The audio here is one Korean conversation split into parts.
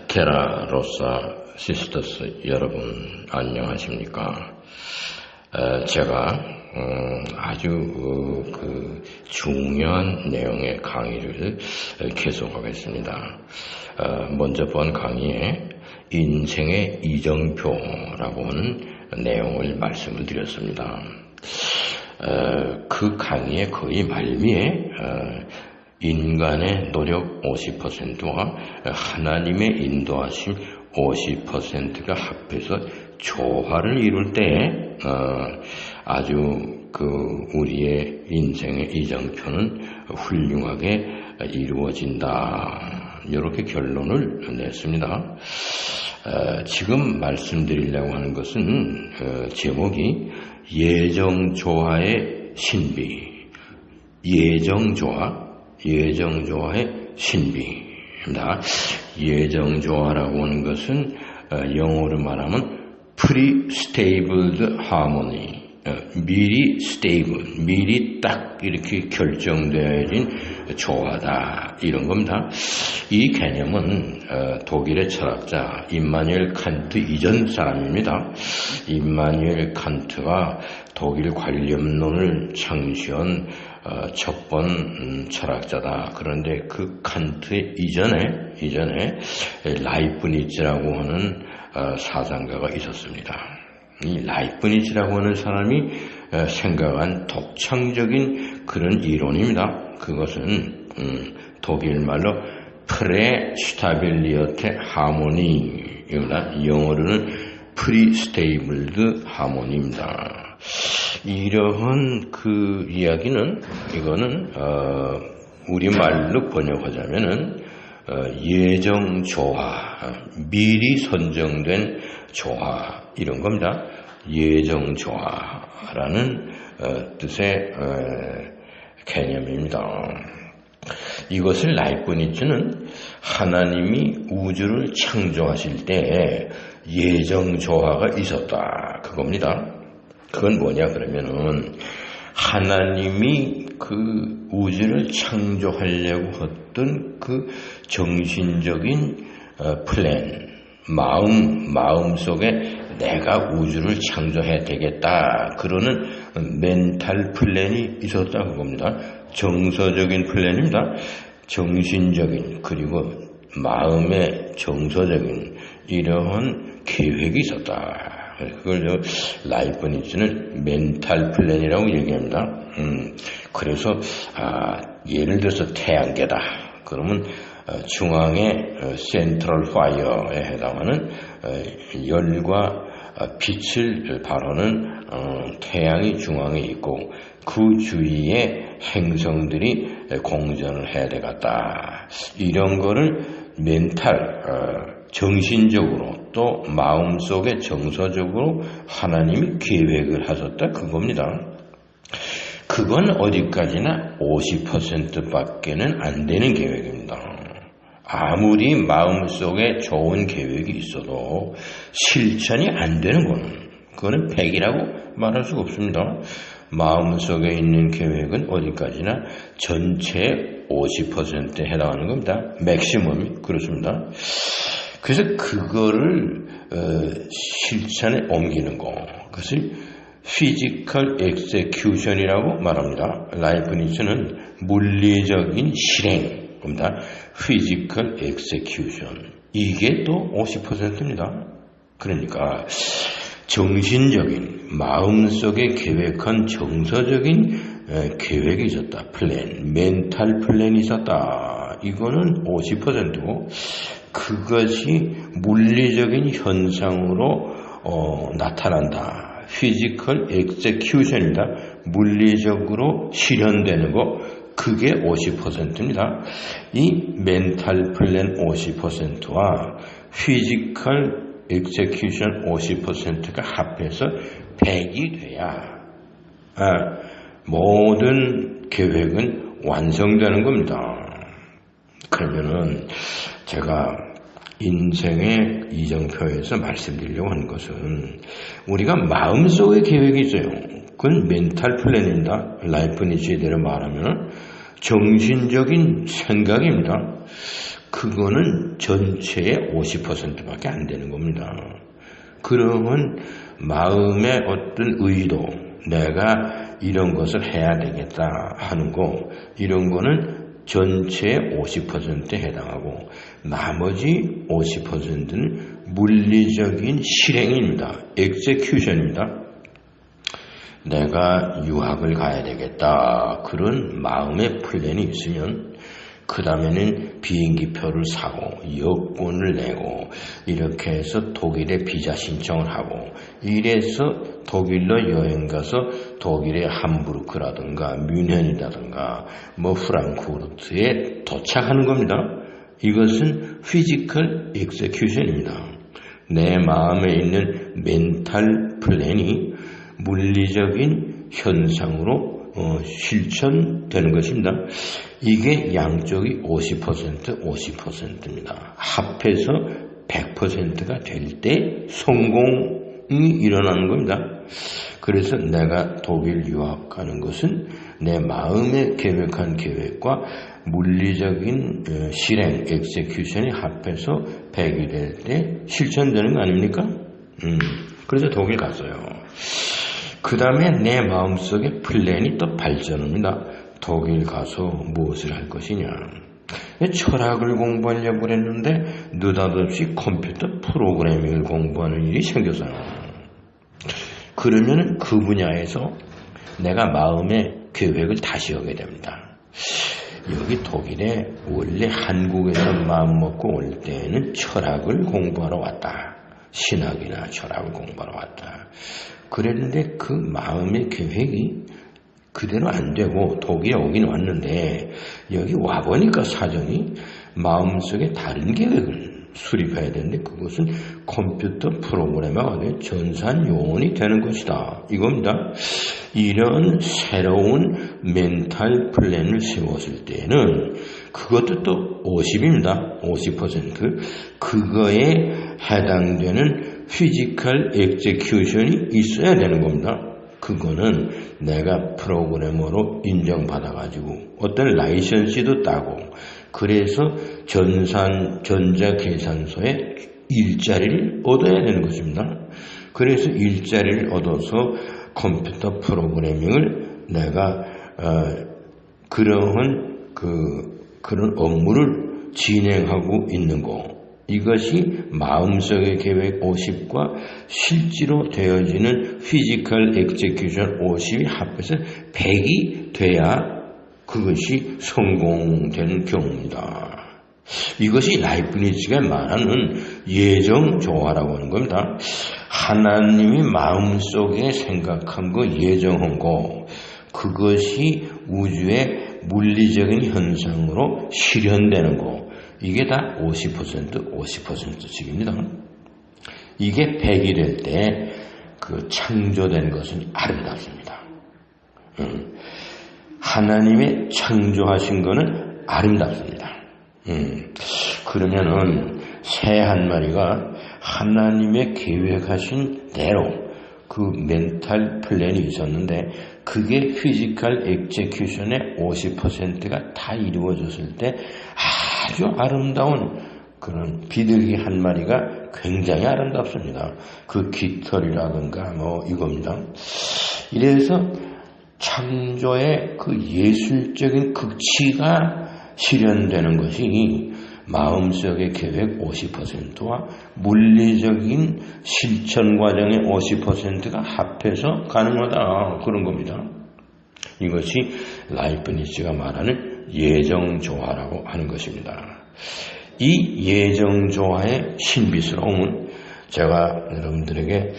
테라로사 시스터스 여러분 안녕하십니까? 제가 아주 중요한 내용의 강의를 계속하겠습니다. 먼저 본 강의에 인생의 이정표라고 하는 내용을 말씀을 드렸습니다. 그 강의의 거의 말미에 인간의 노력 50%와 하나님의 인도하심 50%가 합해서 조화를 이룰 때 아주 우리의 인생의 이정표는 훌륭하게 이루어진다. 이렇게 결론을 냈습니다. 지금 말씀드리려고 하는 것은 제목이 예정조화의 신비, 예정조화의 신비입니다. 예정조화라고 하는 것은 영어로 말하면 pre-stabled harmony, 미리 딱 이렇게 결정되어진 조화다, 이런 겁니다. 이 개념은 독일의 철학자 임마누엘 칸트 이전 사람입니다. 임마누엘 칸트가 독일 관념론을 창시한 첫 번 철학자다. 그런데 그 칸트의 이전에 라이프니츠라고 하는 사상가가 있었습니다. 이 라이프니츠라고 하는 사람이 생각한 독창적인 그런 이론입니다. 그것은 독일 말로 프레스타빌리어테 하모니입니다. 영어로는 프리스테이블드 하모니입니다. 이러한 그 이야기는, 이거는 우리말로 번역하자면은 예정조화, 미리 선정된 조화, 이런 겁니다. 예정조화라는 뜻의 개념입니다. 이것을 라이프니츠는 하나님이 우주를 창조하실 때 예정조화가 있었다, 그겁니다. 그건 뭐냐 그러면은 하나님이 그 우주를 창조하려고 했던 그 정신적인 플랜, 마음 속에 내가 우주를 창조해야 되겠다, 그러는 멘탈 플랜이 있었다, 그겁니다. 정서적인 플랜입니다. 정신적인, 그리고 마음의 정서적인 이러한 계획이 있었다. 그걸 라이프니츠는 멘탈 플랜이라고 얘기합니다. 그래서 예를 들어서 태양계다. 그러면 중앙에 센트럴 파이어에 해당하는 열과 빛을 발하는 태양이 중앙에 있고 그 주위에 행성들이 공전을 해야 되겠다. 이런 거를 멘탈, 정신적으로 또 마음속에 정서적으로 하나님이 계획을 하셨다, 그겁니다. 그건 어디까지나 50%밖에는 안 되는 계획입니다. 아무리 마음속에 좋은 계획이 있어도 실천이 안 되는 그거는 100이라고 말할 수가 없습니다. 마음속에 있는 계획은 어디까지나 전체의 50%에 해당하는 겁니다. 맥시멈이 그렇습니다. 그래서 그거를 실천에 옮기는 거, 그것을 피지컬 엑세큐션이라고 말합니다. 라이프니츠는 물리적인 실행입니다. 피지컬 엑세큐션, 이게 또 50%입니다. 그러니까 정신적인, 마음속에 계획한 정서적인 계획이 있었다, 플랜, 멘탈 플랜이 있었다, 이거는 50%고 그것이 물리적인 현상으로 나타난다, 피지컬 엑세큐션입니다. 물리적으로 실현되는 거, 그게 50%입니다. 이 멘탈 플랜 50%와 피지컬 엑세큐션 50%가 합해서 100이 돼야 모든 계획은 완성되는 겁니다. 그러면은 제가 인생의 이정표에서 말씀드리려고 하는 것은 우리가 마음속에 계획이 있어요. 그건 멘탈 플랜입니다. 라이프니츠에 대해 말하면 정신적인 생각입니다. 그거는 전체의 50%밖에 안 되는 겁니다. 그러면 마음의 어떤 의도, 내가 이런 것을 해야 되겠다 하는 거, 이런 거는 전체의 50%에 해당하고 나머지 50%는 물리적인 실행입니다. execution입니다. 내가 유학을 가야 되겠다. 그런 마음의 플랜이 있으면 그 다음에는 비행기표를 사고 여권을 내고 이렇게 해서 독일에 비자 신청을 하고 이래서 독일로 여행 가서 독일의 함부르크라든가 뮌헨이라든가 뭐 프랑크푸르트에 도착하는 겁니다. 이것은 피지컬 execution입니다. 내 마음에 있는 멘탈 플랜이 물리적인 현상으로 실천되는 것입니다. 이게 양쪽이 50%, 50%입니다. 합해서 100%가 될 때 성공이 일어나는 겁니다. 그래서 내가 독일 유학 가는 것은 내 마음에 계획한 계획과 물리적인 실행, execution이 합해서 100이 될 때 실천되는 거 아닙니까? 그래서 독일 갔어요. 그 다음에 내 마음속에 플랜이 또 발전합니다. 독일 가서 무엇을 할 것이냐. 철학을 공부하려고 그랬는데 느닷없이 컴퓨터 프로그래밍을 공부하는 일이 생겼어요. 그러면 그 분야에서 내가 마음의 계획을 다시 하게 됩니다. 여기 독일에 원래 한국에서 마음 먹고 올 때는 철학을 공부하러 왔다. 신학이나 철학을 공부하러 왔다. 그랬는데 그 마음의 계획이 그대로 안 되고 독일에 오긴 왔는데 여기 와보니까 사정이 마음속에 다른 계획을 수립해야 되는데 그것은 컴퓨터 프로그래머가 전산 요원이 되는 것이다. 이겁니다. 이런 새로운 멘탈 플랜을 세웠을 때는 그것도 또 50입니다. 50%. 그거에 해당되는 피지컬 execution이 있어야 되는 겁니다. 그거는 내가 프로그래머로 인정받아가지고 어떤 라이선스도 따고 그래서 전자계산소에 일자리를 얻어야 되는 것입니다. 그래서 일자리를 얻어서 컴퓨터 프로그래밍을 내가 그런 업무를 진행하고 있는 거. 이것이 마음속의 계획 50과 실제로 되어지는 피지컬 execution 50이 합해서 100이 돼야 그것이 성공되는 경우입니다. 이것이 라이프니츠가 말하는 예정조화라고 하는 겁니다. 하나님이 마음속에 생각한 거, 예정한 거, 그것이 우주의 물리적인 현상으로 실현되는 거, 이게 다 50%, 50%씩입니다. 이게 100이 될 때 그 창조된 것은 아름답습니다. 하나님의 창조하신 거는 아름답습니다. 그러면은 새 한 마리가 하나님의 계획하신 대로 그 멘탈 플랜이 있었는데 그게 피지컬 execution의 50%가 다 이루어졌을 때 아주 아름다운 그런 비둘기 한 마리가 굉장히 아름답습니다. 그 깃털이라든가 뭐 이겁니다. 이래서 창조의 그 예술적인 극치가 실현되는 것이 마음속의 계획 50%와 물리적인 실천 과정의 50%가 합해서 가능하다. 그런 겁니다. 이것이 라이프니츠가 말하는 예정조화라고 하는 것입니다. 이 예정조화의 신비스러움은 제가 여러분들에게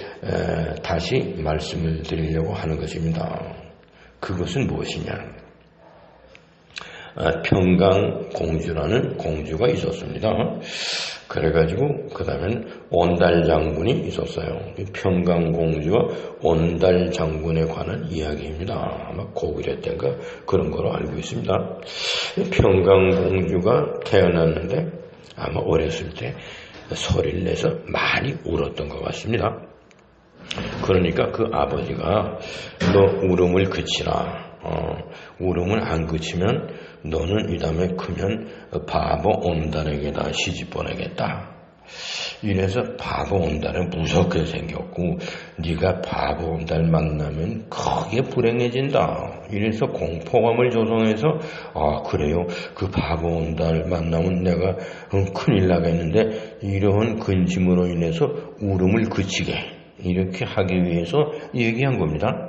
다시 말씀을 드리려고 하는 것입니다. 그것은 무엇이냐? 평강공주라는 공주가 있었습니다. 그래가지고 그 다음엔 온달장군이 있었어요. 평강공주와 온달장군에 관한 이야기입니다. 아마 고구려 때인가 그런 거로 알고 있습니다. 평강공주가 태어났는데 아마 어렸을 때 소리를 내서 많이 울었던 것 같습니다. 그러니까 그 아버지가 너 울음을 그치라. 울음을 안 그치면 너는 이 다음에 크면 바보 온달에게다 시집 보내겠다. 이래서 바보 온달은 무섭게 생겼고 네가 바보 온달 만나면 크게 불행해진다. 이래서 공포감을 조성해서 그래요. 그 바보 온달 만나면 내가 큰일 나겠는데 이러한 근심으로 인해서 울음을 그치게 이렇게 하기 위해서 얘기한 겁니다.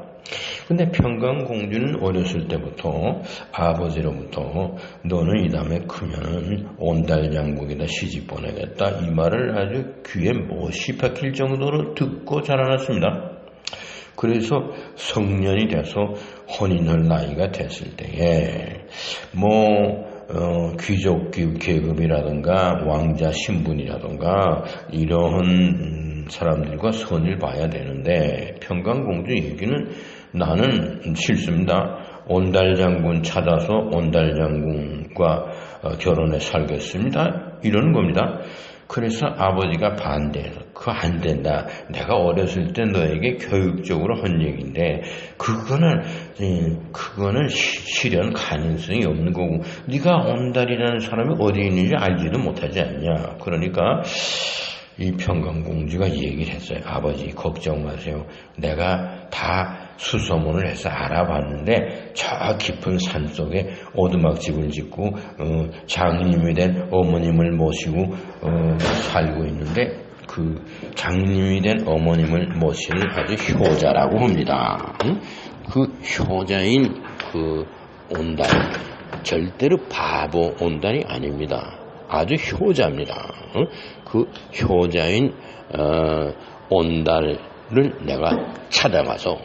근데 평강공주는 어렸을 때부터 아버지로부터 너는 이 다음에 크면은 온달장국에다 시집 보내겠다 이 말을 아주 귀에 못이 박힐 정도로 듣고 자라났습니다. 그래서 성년이 돼서 혼인할 나이가 됐을 때에 귀족 계급이라든가 왕자 신분이라든가 이런 사람들과 선을 봐야 되는데 평강공주 얘기는 나는 싫습니다. 온달장군 찾아서 온달장군과 결혼해 살겠습니다. 이러는 겁니다. 그래서 아버지가 반대해서 그거 안 된다. 내가 어렸을 때 너에게 교육적으로 한 얘기인데 그거는 실현 가능성이 없는 거고 네가 온달이라는 사람이 어디 있는지 알지도 못하지 않냐. 그러니까 이 평강공주가 얘기를 했어요. 아버지 걱정 마세요. 내가 다 수소문을 해서 알아봤는데 저 깊은 산속에 오두막집을 짓고 장님이 된 어머님을 모시고 살고 있는데 그 장님이 된 어머님을 모시는 아주 효자라고 합니다. 그 효자인 그 온달 절대로 바보 온달이 아닙니다. 아주 효자입니다. 그 효자인 온달을 내가 찾아가서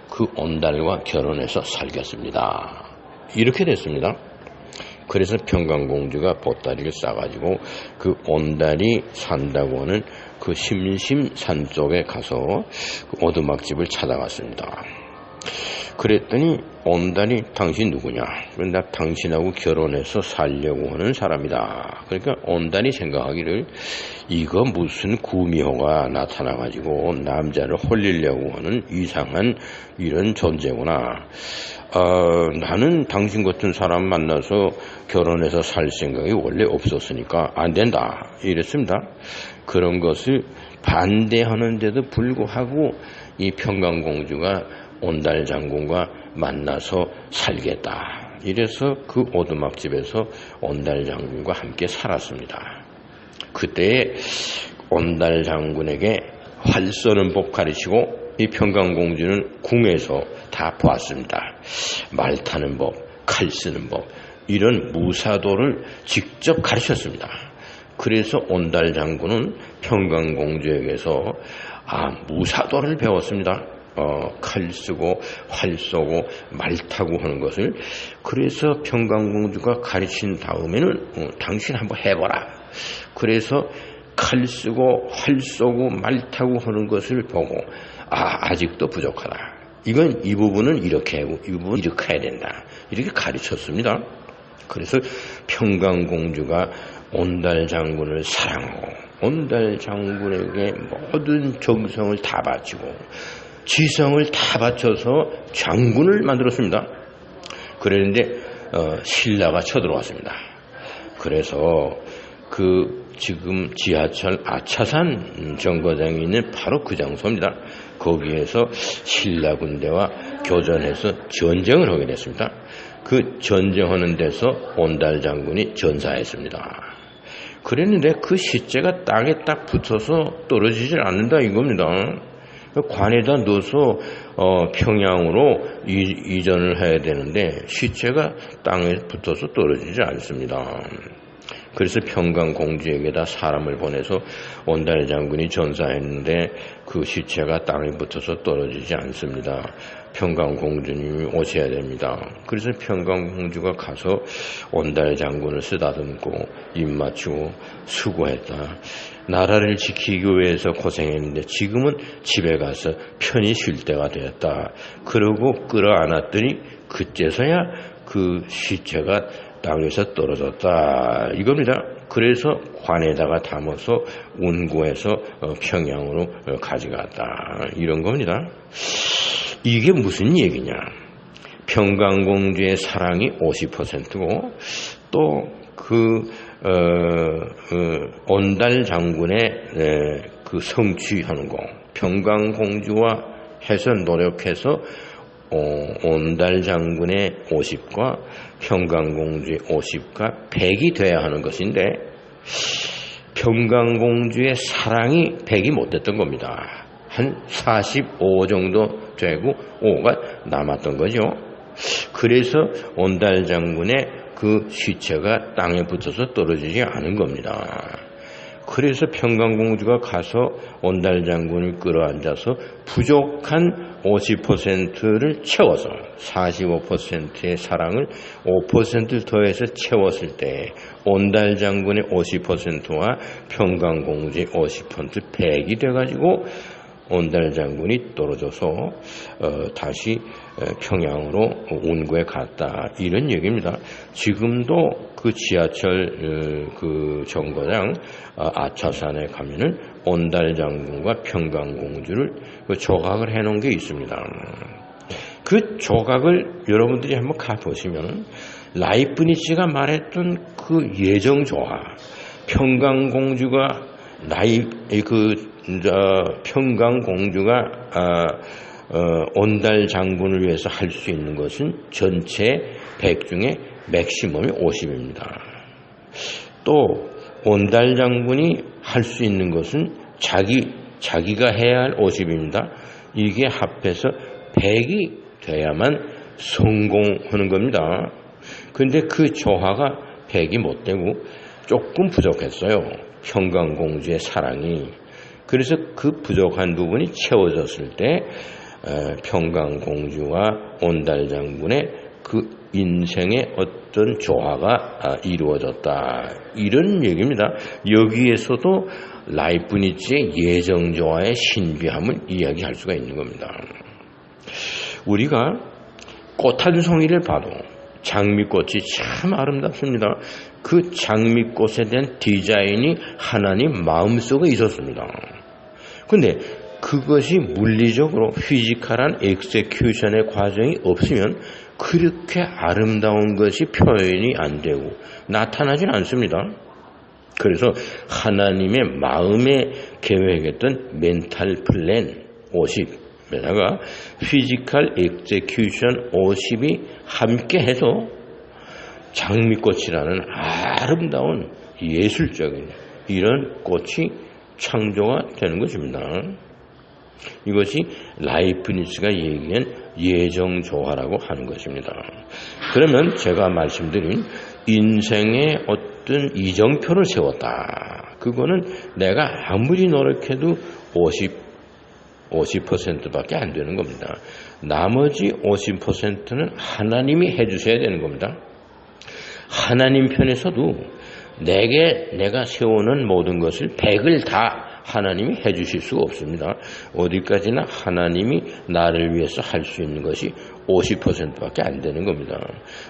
그 온달과 결혼해서 살겠습니다. 이렇게 됐습니다. 그래서 평강공주가 보따리를 싸가지고 그 온달이 산다고 하는 그 심심산 쪽에 가서 그 오두막집을 찾아갔습니다. 그랬더니 온달이 당신 누구냐? 나 당신하고 결혼해서 살려고 하는 사람이다. 그러니까 온달이 생각하기를 이거 무슨 구미호가 나타나가지고 남자를 홀리려고 하는 이상한 이런 존재구나. 나는 당신 같은 사람 만나서 결혼해서 살 생각이 원래 없었으니까 안 된다. 이랬습니다. 그런 것을 반대하는데도 불구하고 이 평강공주가 온달 장군과 만나서 살겠다. 이래서 그 오두막집에서 온달 장군과 함께 살았습니다. 그때 온달 장군에게 활 쏘는 법 가르치고 이 평강공주는 궁에서 다 보았습니다. 말 타는 법, 칼 쓰는 법 이런 무사도를 직접 가르쳤습니다. 그래서 온달 장군은 평강공주에게서 무사도를 배웠습니다. 칼 쓰고 활 쏘고 말 타고 하는 것을. 그래서 평강공주가 가르친 다음에는 당신 한번 해보라. 그래서 칼 쓰고 활 쏘고 말 타고 하는 것을 보고 아직도 부족하다. 이 부분은 이렇게 하고 이 부분은 이렇게 해야 된다. 이렇게 가르쳤습니다. 그래서 평강공주가 온달 장군을 사랑하고 온달 장군에게 모든 정성을 다 바치고 지성을 다 바쳐서 장군을 만들었습니다. 그랬는데 신라가 쳐들어왔습니다. 그래서 지금 지하철 아차산 정거장이 있는 바로 그 장소입니다. 거기에서 신라 군대와 교전해서 전쟁을 하게 됐습니다. 그 전쟁하는 데서 온달 장군이 전사했습니다. 그랬는데 그 시체가 땅에 딱 붙어서 떨어지질 않는다 이겁니다. 관에다 넣어서 평양으로 이전을 해야 되는데 시체가 땅에 붙어서 떨어지지 않습니다. 그래서 평강공주에게다 사람을 보내서 온달 장군이 전사했는데 그 시체가 땅에 붙어서 떨어지지 않습니다. 평강공주님이 오셔야 됩니다. 그래서 평강공주가 가서 온달 장군을 쓰다듬고 입 맞추고 수고했다. 나라를 지키기 위해서 고생했는데 지금은 집에 가서 편히 쉴 때가 되었다. 그러고 끌어안았더니 그제서야 그 시체가 땅에서 떨어졌다 이겁니다. 그래서 관에다가 담아서 운구해서 평양으로 가져갔다 이런 겁니다. 이게 무슨 얘기냐? 평강공주의 사랑이 50%고 또 온달 장군의 그 성취하는 거 평강공주와 해서 노력해서 온달 장군의 50과 평강공주의 50과 100이 돼야 하는 것인데 평강공주의 사랑이 100이 못 됐던 겁니다. 한 45 정도 되고 5가 남았던 거죠. 그래서 온달 장군의 그 시체가 땅에 붙어서 떨어지지 않은 겁니다. 그래서 평강공주가 가서 온달 장군을 끌어안아서 부족한 50%를 채워서 45%의 사랑을 5% 더해서 채웠을 때 온달 장군의 50%와 평강공주의 50% 100이 돼가지고 온달 장군이 떨어져서 다시 평양으로 운구에 갔다 이런 얘기입니다. 지금도 그 지하철 그 정거장 아차산에 가면은 온달 장군과 평강공주를 그 조각을 해놓은 게 있습니다. 그 조각을 여러분들이 한번 가보시면 라이프니츠가 말했던 그 예정 조화 평강공주가 평강공주가 온달 장군을 위해서 할 수 있는 것은 전체 100 중에 맥시멈이 50입니다. 또 온달 장군이 할 수 있는 것은 자기가 해야 할 50입니다. 이게 합해서 100이 돼야만 성공하는 겁니다. 근데 그 조화가 100이 못 되고 조금 부족했어요. 평강공주의 사랑이. 그래서 그 부족한 부분이 채워졌을 때 평강공주와 온달 장군의 그 인생의 어떤 조화가 이루어졌다. 이런 얘기입니다. 여기에서도 라이프니츠의 예정조화의 신비함을 이야기할 수가 있는 겁니다. 우리가 꽃 한 송이를 봐도 장미꽃이 참 아름답습니다. 그 장미꽃에 대한 디자인이 하나님 마음속에 있었습니다. 근데 그것이 물리적으로 피지컬한 엑세큐션의 과정이 없으면 그렇게 아름다운 것이 표현이 안 되고 나타나진 않습니다. 그래서 하나님의 마음에 계획했던 멘탈 플랜 50에다가 피지컬 엑세큐션 50이 함께해서 장미꽃이라는 아름다운 예술적인 이런 꽃이 창조가 되는 것입니다. 이것이 라이프니츠가 얘기한 예정조화라고 하는 것입니다. 그러면 제가 말씀드린 인생의 어떤 이정표를 세웠다. 그거는 내가 아무리 노력해도 50%밖에 안 되는 겁니다. 나머지 50%는 하나님이 해주셔야 되는 겁니다. 하나님 편에서도 내가 세우는 모든 것을 100을 다 하나님이 해주실 수가 없습니다. 어디까지나 하나님이 나를 위해서 할 수 있는 것이 50%밖에 안 되는 겁니다.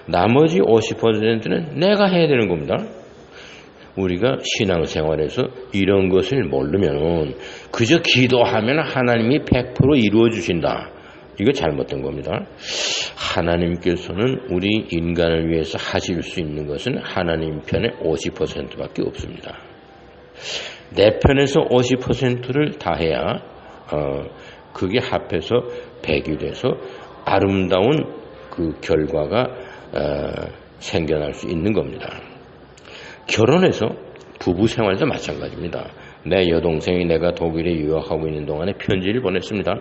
나머지 50%는 내가 해야 되는 겁니다. 우리가 신앙생활에서 이런 것을 모르면 그저 기도하면 하나님이 100% 이루어 주신다. 이거 잘못된 겁니다. 하나님께서는 우리 인간을 위해서 하실 수 있는 것은 하나님 편의 50%밖에 없습니다. 내 편에서 50%를 다해야 그게 합해서 100이 돼서 아름다운 그 결과가 생겨날 수 있는 겁니다. 결혼해서 부부 생활도 마찬가지입니다. 내 여동생이 내가 독일에 유학하고 있는 동안에 편지를 보냈습니다.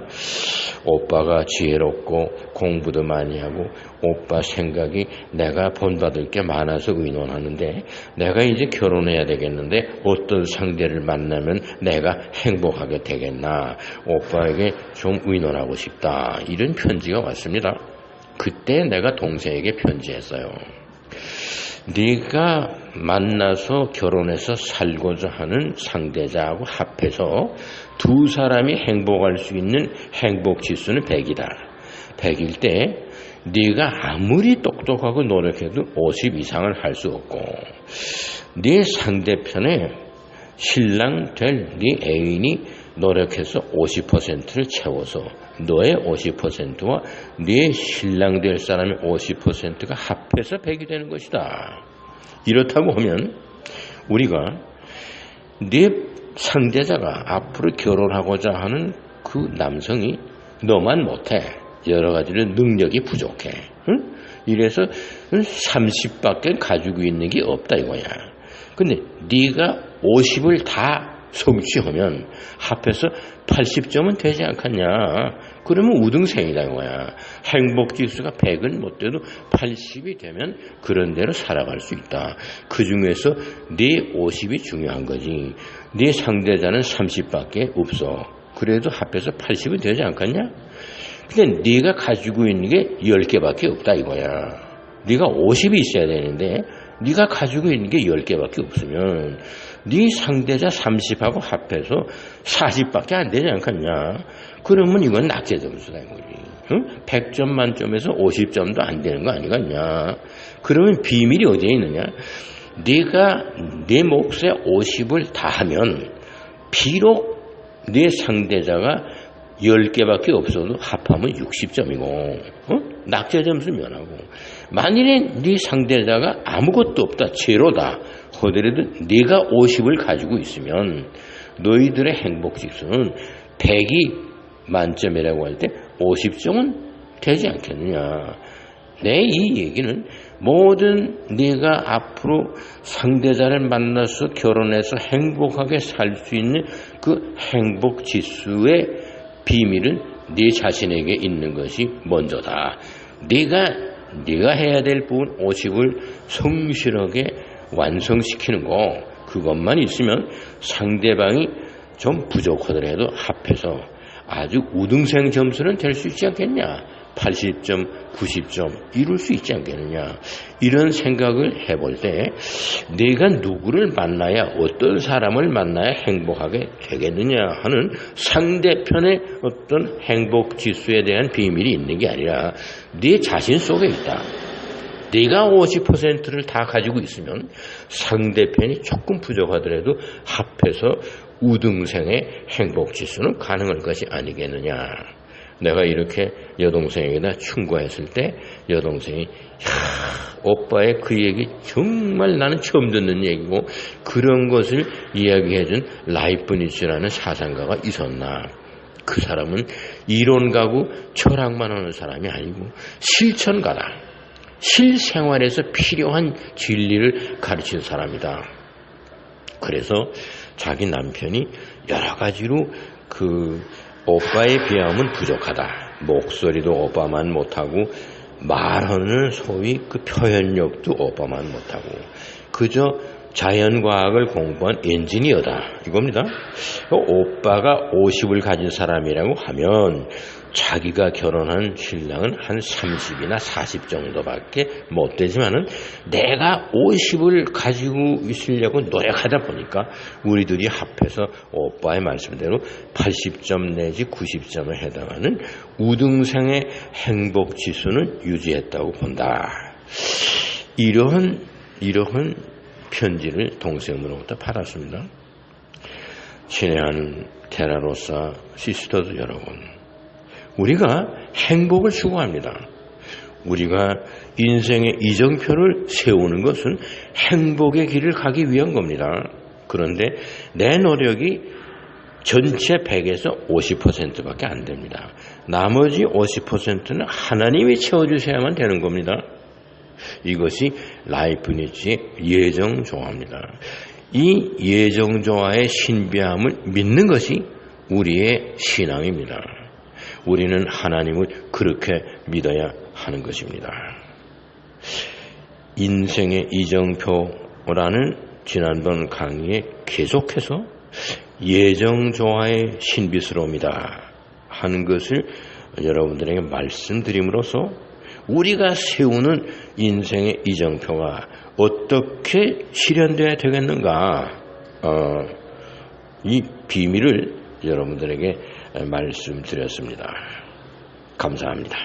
오빠가 지혜롭고 공부도 많이 하고 오빠 생각이 내가 본받을 게 많아서 의논하는데 내가 이제 결혼해야 되겠는데 어떤 상대를 만나면 내가 행복하게 되겠나 오빠에게 좀 의논하고 싶다. 이런 편지가 왔습니다. 그때 내가 동생에게 편지했어요. 네가 만나서 결혼해서 살고자 하는 상대자하고 합해서 두 사람이 행복할 수 있는 행복 지수는 100이다. 100일 때 네가 아무리 똑똑하고 노력해도 50 이상을 할 수 없고 네 상대편에 신랑 될 네 애인이 노력해서 50%를 채워서 너의 50%와 네 신랑 될 사람의 50%가 합해서 100이 되는 것이다. 이렇다고 하면 우리가 네 상대자가 앞으로 결혼하고자 하는 그 남성이 너만 못해. 여러 가지로 능력이 부족해. 응? 이래서 30밖에 가지고 있는 게 없다 이거야. 근데 네가 50을 다 성취하면 합해서 80점은 되지 않겠냐. 그러면 우등생이다 이거야. 행복지수가 100은 못 돼도 80이 되면 그런 대로 살아갈 수 있다. 그 중에서 네 50이 중요한 거지. 네 상대자는 30밖에 없어. 그래도 합해서 80이 되지 않겠냐? 근데 네가 가지고 있는 게 10개밖에 없다 이거야. 네가 50이 있어야 되는데 네가 가지고 있는 게 10개밖에 없으면 네 상대자 30하고 합해서 40밖에 안 되지 않겠냐. 그러면 이건 낙제 점수다 이거지. 응? 100점 만점에서 50점도 안 되는 거 아니겠냐. 그러면 비밀이 어디에 있느냐. 네가 내 몫의 50을 다 하면 비록 네 상대자가 10개밖에 없어도 합하면 60점이고 낙제 점수 면하고 만일에 네 상대자가 아무것도 없다 제로다 하더라도 네가 50을 가지고 있으면 너희들의 행복지수는 100이 만점이라고 할 때 50점은 되지 않겠느냐. 내 이 얘기는 모든 네가 앞으로 상대자를 만나서 결혼해서 행복하게 살 수 있는 그 행복지수의 비밀은 네 자신에게 있는 것이 먼저다. 네가 해야 될 부분 50을 성실하게 완성시키는 거 그것만 있으면 상대방이 좀 부족하더라도 합해서 아주 우등생 점수는 될 수 있지 않겠냐. 80점, 90점 이룰 수 있지 않겠느냐. 이런 생각을 해볼 때 내가 누구를 만나야 어떤 사람을 만나야 행복하게 되겠느냐 하는 상대편의 어떤 행복지수에 대한 비밀이 있는 게 아니라 네 자신 속에 있다. 네가 50%를 다 가지고 있으면 상대편이 조금 부족하더라도 합해서 우등생의 행복지수는 가능할 것이 아니겠느냐. 내가 이렇게 여동생에게다 충고했을 때 여동생이 오빠의 그 얘기 정말 나는 처음 듣는 얘기고 그런 것을 이야기해준 라이프니츠라는 사상가가 있었나. 그 사람은 이론가고 철학만 하는 사람이 아니고 실천가다. 실생활에서 필요한 진리를 가르친 사람이다. 그래서 자기 남편이 여러 가지로 오빠에 비하면 부족하다. 목소리도 오빠만 못하고 말하는 소위 그 표현력도 오빠만 못하고 그저 자연과학을 공부한 엔지니어다. 이겁니다. 오빠가 50을 가진 사람이라고 하면 자기가 결혼한 신랑은 한 30이나 40 정도밖에 못 되지만은 내가 50을 가지고 있으려고 노력하다 보니까 우리들이 합해서 오빠의 말씀대로 80점 내지 90점에 해당하는 우등생의 행복 지수는 유지했다고 본다. 이러한 편지를 동생으로부터 받았습니다. 친애하는 테라로사 시스터들 여러분, 우리가 행복을 추구합니다. 우리가 인생의 이정표를 세우는 것은 행복의 길을 가기 위한 겁니다. 그런데 내 노력이 전체 100에서 50%밖에 안 됩니다. 나머지 50%는 하나님이 채워주셔야만 되는 겁니다. 이것이 라이프니츠의 예정조화입니다. 이 예정조화의 신비함을 믿는 것이 우리의 신앙입니다. 우리는 하나님을 그렇게 믿어야 하는 것입니다. 인생의 이정표라는 지난번 강의에 계속해서 예정조화의 신비스러움이다 하는 것을 여러분들에게 말씀드림으로써 우리가 세우는 인생의 이정표가 어떻게 실현되어야 되겠는가, 이 비밀을 여러분들에게 말씀드렸습니다. 감사합니다.